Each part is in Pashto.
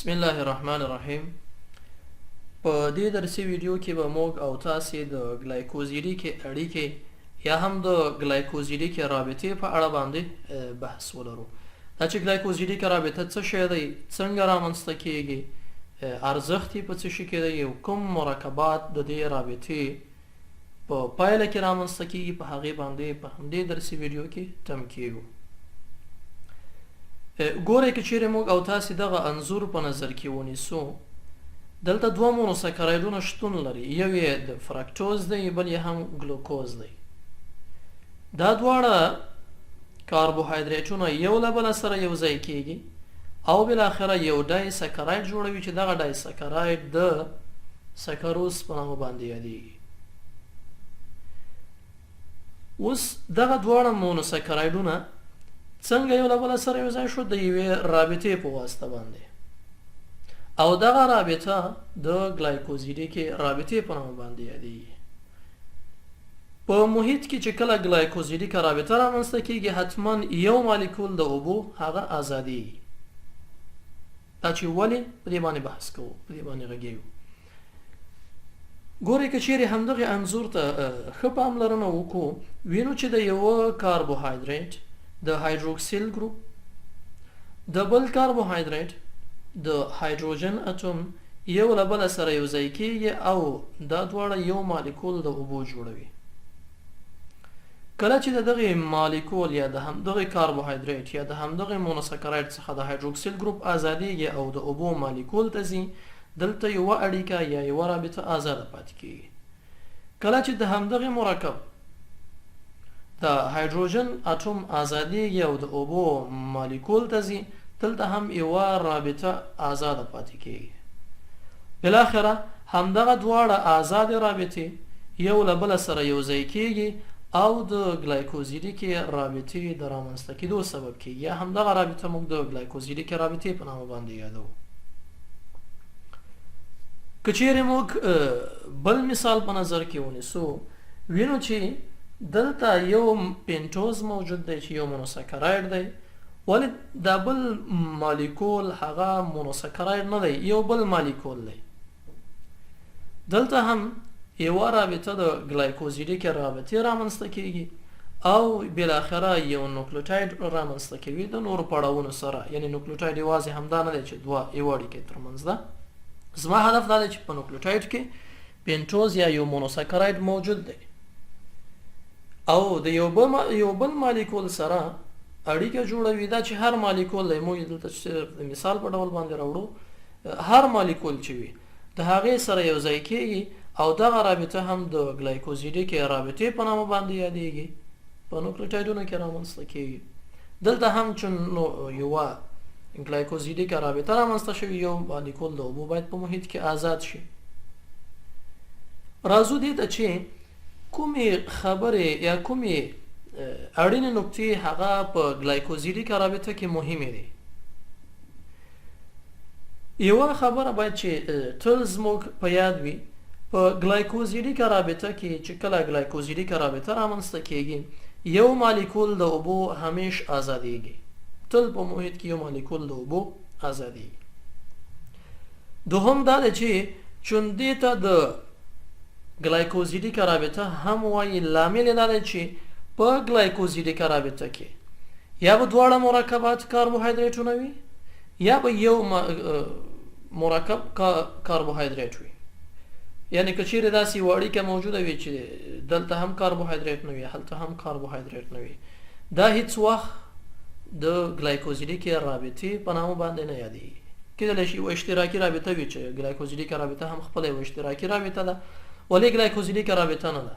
بسم الله الرحمن الرحیم. په دې درسي ویډیو کې به موږ او تاسې د ګلایکوزیډیکې اړیکې یا هم د ګلایکوزیډیکې رابطې په اړه باندې بحث ولرو. دا چې ګلایکوزیډیکې رابطه څه شی دی، څنګه رامنځته کیږي، ارزښت یې په څه شي کې دی، او کوم مرکبات د دې رابطې په پایله کې رامنځته کیږي، په هغې باندې په همدې درسي ویډیو کې تم کیږو. ګورئ که چیرې موږ او تاسې دغه انځور په نظر کې ونیسو، دلته دوه مونوساکرایډونه شتون لري، یو یې د فرکټوز دی، بل یې هم ګلوکوز دی. دا دواړه کاربوهایدریټونه یو له بله سره یو ځای کیږي او بالاخره یو ډای سکراید جوړوي چې دغه ډای سکراید د سکروز په نامه باندې یادیږي. اوس دغه دواړه مونوساکرایډونه څنګه یو له بله سره یو ځای شو؟ د یوې رابطې په واسطه باندې، او دغه رابطه د ګلایکوزیډیکې رابطې په نامه باندې یادیږي. په محیط کې چې کله ګلایکوزیډیکه رابطه رامنځته کیږي، حتما یو مالیکول د اوبو هغه ازادیږي. دا چې ولې په دې باندې بحث کوو، په دې باندې غږیږو. ګورئ که چیرې همدغې انځور ته ښه پاملرنه وکړو، وینو چې د یوه کاربوهایدریټ د هایدروکسیل ګروپ، د بل کاربوهایدریټ د هایدروجن اتوم یو له بله سره یو ځای کیږي او دا دواړه یو مالیکول د اوبو جوړوي. کله چې د دغې مالیکول یا د همدغې کاربوهایدریټ یا د همدغې مونوساکرایډ څخه د هایدروکسیل ګروپ ازادیږي او د اوبو مالیکول ته ځي، دلته یوه اړیکه یا یوه رابطه ازاده پاتې کیږي. کله چې د همدغې مرکب د هایدروجن اتوم ازادیږي او د اوبو مالیکول ته ځي، دلته هم یوه رابطه آزاده پاتې کیږي. بالاخره همدغه دواړه آزادې رابطې یو له بله سره یو ځای کیږي او د ګلایکوزیډیکې رابطې د رامنځته کېدو سبب کیږي، یا همدغه رابطه موږ د ګلایکوزیډیکې رابطې په نامه باندې یادوو. که چیرې موږ بل مثال په نظر کې ونیسو، وینو چې دلته یو پینټوز موجود دی چې یو مونوساکرایډ دی، ولی دا بل مالیکول هغه مونوساکرایډ نه دی، یو بل مالیکول دی. دلته هم یوه رابطه د ګلایکوزیډیکې رابطې رامنځته کیږي او بالاخره یو نوکلیوټاید رامنځته کوي د نورو پړاوونو سره. یعنی نوکلیوټاید یوازې همدا نه دی چې دوه یو اړیکې ترمنځ ده. زما هدف دا دی چې په نوکلیوټاید کې پینټوز یا یو مونوساکرایډ موجود دی او د یو بل مالیکول سره اړیکه جوړوي. دا چې هر مالیکول دی، موږ دلته د مثال په ډول باندې راوړو، هر مالیکول چې وي د هغې سره یو ځای کیږي او دغه رابطه هم د ګلایکوزیډیکې رابطې په نامه باندې یادیږي، په نوکلیوټایډونو کې رامنځته کیږي. دلته هم چون یوه ګلایکوزیډیکه رابطه رامنځته شوي، یو مالیکول د اوبو باید په محیط کې آزاد شي. راځو دې ته چې کومې خبرې یا کومې اړینې نکتې هغه په ګلایکوزیډیکه رابطه کې مهمې دي. یوه خبره باید چې تل زموږ په یاد وي، په ګلایکوزیډیکه رابطه کې چې کله ګلایکوزیډیکه رابطه رامنځته کیږي، یو مالیکول د اوبو همیش ازادیږي. تل په محیط کې یو مالیکول د اوبو ازادیږي. دوهم دا دی چې چون دې ته د ګلایکوزیډیکه رابطه هم وایي، لامل یې دا دی چې په ګلایکوزیډیکه رابطه کې یا به دواړه مرکبات کاربوهایدریټونه وي یا به یو مرکب کاربوهایدریټ وي. یعنی که چیرې داسې یوه اړیکه موجوده وي چې دلته هم کاربوهایدریټ نه وي، هلته هم کاربوهایدریټ نه وي، دا هیڅ وخت د ګلایکوزیډیکې رابطې په نامه باندې نه یادیږي. کیدلی شي یوه اشتراکي رابطه وي چې ګلایکوزیډیکه رابطه هم خپله یوه اشتراکي رابطه ده، ولې ګلایکوزیډیکه رابطه نه ده.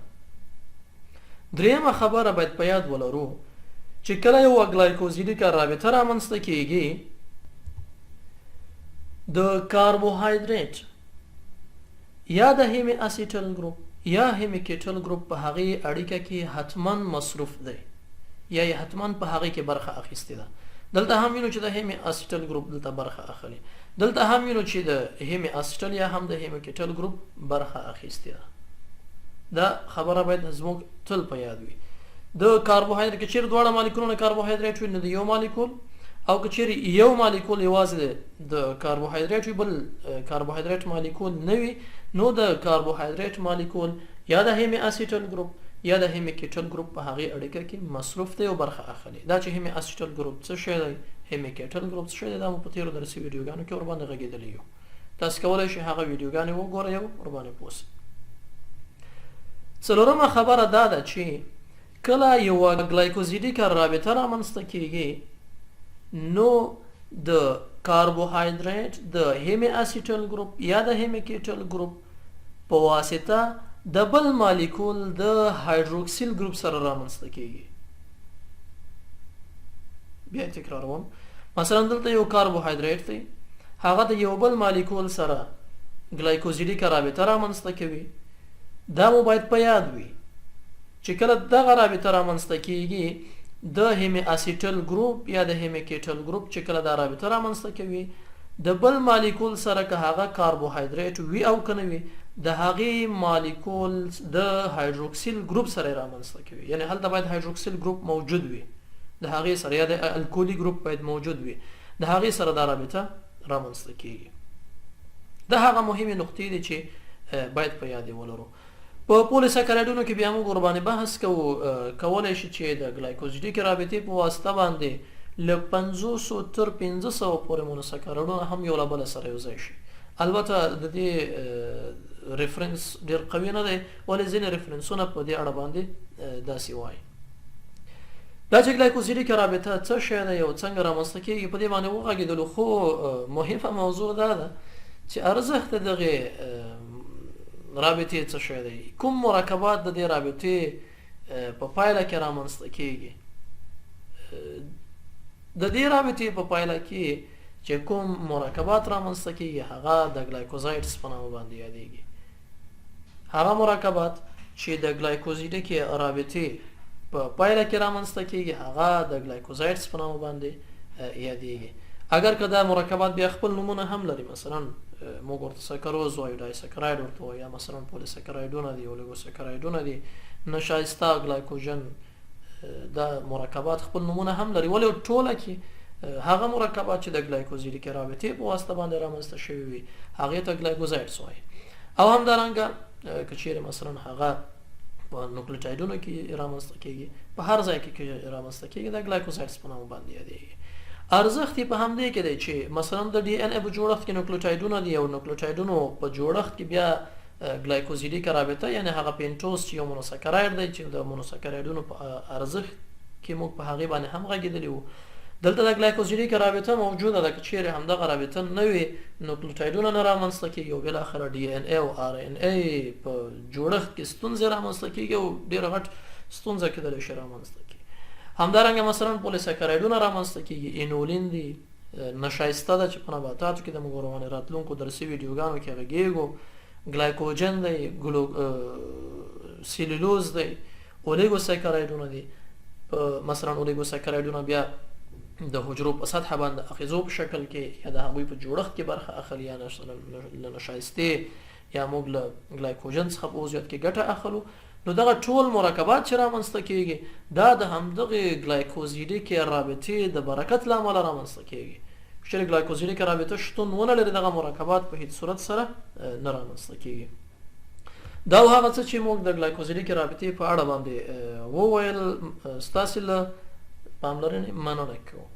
درېیمه خبره باید په یاد ولرو چې کله یوه ګلایکوزیډیکه رابطه رامنځته کیږي، د کاربوهایدریټ یا د هیمي اسیټل ګروپ یا هیمي کیټل ګروپ په هغې اړیکه کې حتما مصروف دی یا یې حتما په هغې کې برخه اخیستې ده. دلته هم وینو چې د هیمي اسیټل ګروپ دلته برخه اخلي، دلته هم وینو چې د هیمي اسیټل یا هم د هیمي کیټل ګروپ برخه اخیستې ده. دا خبره باید زموږ تل په یاد وي. د کاربوهایدریټ کې چیرې دواړه مالیکولونه کاربوهایدریټ وي، نو د یو مالیکول او که چیرې یو مالیکول یوازې د کاربوهایدریت وي بل کاربوهایدریت مالیکول نه وي نو د کاربوهایدریت مالیکول یا د هیمی اسیټل ګروپ یا د هیمی کیټل ګروپ په هغې اړیکه کې مصروف دی او برخه اخلي. دا چې هیمی اسیټل ګروپ څه شی دی، هیمی کیټل ګروپ څه شی دی، دا مو په تېرو درسي ویډیوګانو کې ورباندې غږېدلی یو. تاسو کولی شئ هغه ویډیوګانې وګورئ او ورباندې پوه سئ. څلورمه خبره دا ده چې کله یوه ګلایکوزیډیکه رابطه رامنځته کیږي نو د کاربوهایدریت د هیمی اسیټل ګروپ یا د هیمی کیټل ګروپ په واسطه د بل مالیکول د هایدروکسیل ګروپ سره رامنځته کیږي. بیا تکراروم، مثلا دلته یو کاربوهایدریت دی، هغه د یو بل مالیکول سره ګلایکوزیډیکه رابطه رامنځته کوي. دا مو باید په یاد وي چې کله دغه رابطه رامنځته کیږي د هیمی اسیټل ګروپ یا د هیمی کیټل ګروپ چې کله دا رابطه رامنځته کوي د بل مالیکول سره که هغه کاربوهایدریت وي او که نه وي د هغې مالیکول د هایدروکسیل ګروپ سره یې رامنځته کوي. یعنې هلته باید هایدروکسیل ګروپ موجود وي د هغې سره، یا د الکولي ګروپ باید موجود وي، د هغې سره دا رابطه رامنځته کیږي. دا هغه مهمې نقطې دي چې باید په یاد ولرو. په پولیساکاریډونو کې بیا موږ ورباندې بحث کولی شي چې د ګلایکوزیډیکې رابطې په واسطه باندې له 500 تر 1500 پورې مونوساکاریډونه هم یو له بله سره یو ځای شي. البته د دې ریفرنس ډېر قوي نه دی، ولې ځینې ریفرنسونه په دې اړه باندې داسې وایي. دا چې ګلایکوزیډیکه رابطه څه شی دی او څنګه رامنځته کېږي په دې باندې وغږېدلو، خو مهمه موضوع دا ده چې ارزښت د دغې رابطې څه شی دی، کوم مرکبات د دې رابطې په پایله کې رامنځته کېږي. د دې رابطې په پایله کې چې کوم مرکبات رامنځته کېږي هغه د ګلایکوزایډز په نامه باندې یادېږي. هغه مرکبات چې د ګلایکوزیډیکې رابطې په پایله کې رامنځته کېږي هغه د ګلایکوزایډز په نامه باندې یادېږي. اگر که دا مرکبات بیا خپل نومونه هم لري، مثلا موږ ورته سکروز وایو، ډایسکراید ورته وایو، یا مثلا پولیساکرایډونه دي، اولیګوساکرایډونه دي، نشایسته ګلایکوجن، دا مرکبات خپل نومونه هم لري، ولې ټوله کې هغه مرکبات چې د ګلایکوزیډیکې رابطې په واسطه باندې رامنځته شوي وي هغې ته ګلایکوزایډز وایي. او همدارنګه که چیرې مثلا هغه په نوکلیوټایډونو کې رامنځته کېږي، په هر ځای کې رامنځته کېږي، د ګلایکوزایډز په نامه باندې یادېږي. ارزښت یې په همدې کې دی چې مثلا د ډي ان اے په جوړښت کې نوکلیوټایډونه دي او نوکلیوټایډونو په جوړښت کې بیا ګلایکوزیډیکه رابطه، یعنې هغه پینټوز چې یو مونوساکراید دی چې د مونوساکرایډونو په ارزښت کې موږ په هغې باندې هم غږېدلي وو. دلته د ګلایکوزیډیکه رابطه موجوده ده، که چیرې همدغه رابطه نه وي نوکلیوټایډونه نه رامنځته کېږي او بالاخره ډي ان اے او ار ان اے په جوړښت کې ستونزې رامنځته کېږي او ډېره غټ ستونزه کېدلی شي رامنځته کېږي. همدارنګه مثلا پولیساکرایډونه رامنځته کېږي، انولین دي، نشایسته ده چې په نباتاتو کې د موږ ورباندې راتلونکو درسي ویډیوګانو کې غږېږو، ګلایکوجن دی، سیلولوز دی، اولیګوساکرایډونه دي. مثلا اولیګوساکرایډونه بیا د حجرو په سطحه باندې اخیزو په شکل کې یا د هغوی په جوړښت کې برخه اخلي، یا له نشایستې یا موږ له ګلایکوجن څخه په عضویت کې ګټه اخلو. نو دغه ټول مرکبات چې رامنځته کېږي دا د همدغې ګلایکوزیډیکې رابطې د برکت له امله رامنځته کېږي. که چېرې ګلایکوزیډیکه رابطه شتون ونه لري دغه مرکبات په هیڅ صورت سره نه رامنځته کېږي. دا هغه څه چې موږ د ګلایکوزیډیکې رابطې په اړه باندې وویل. ستاسې له پاملرنې مننه کوم.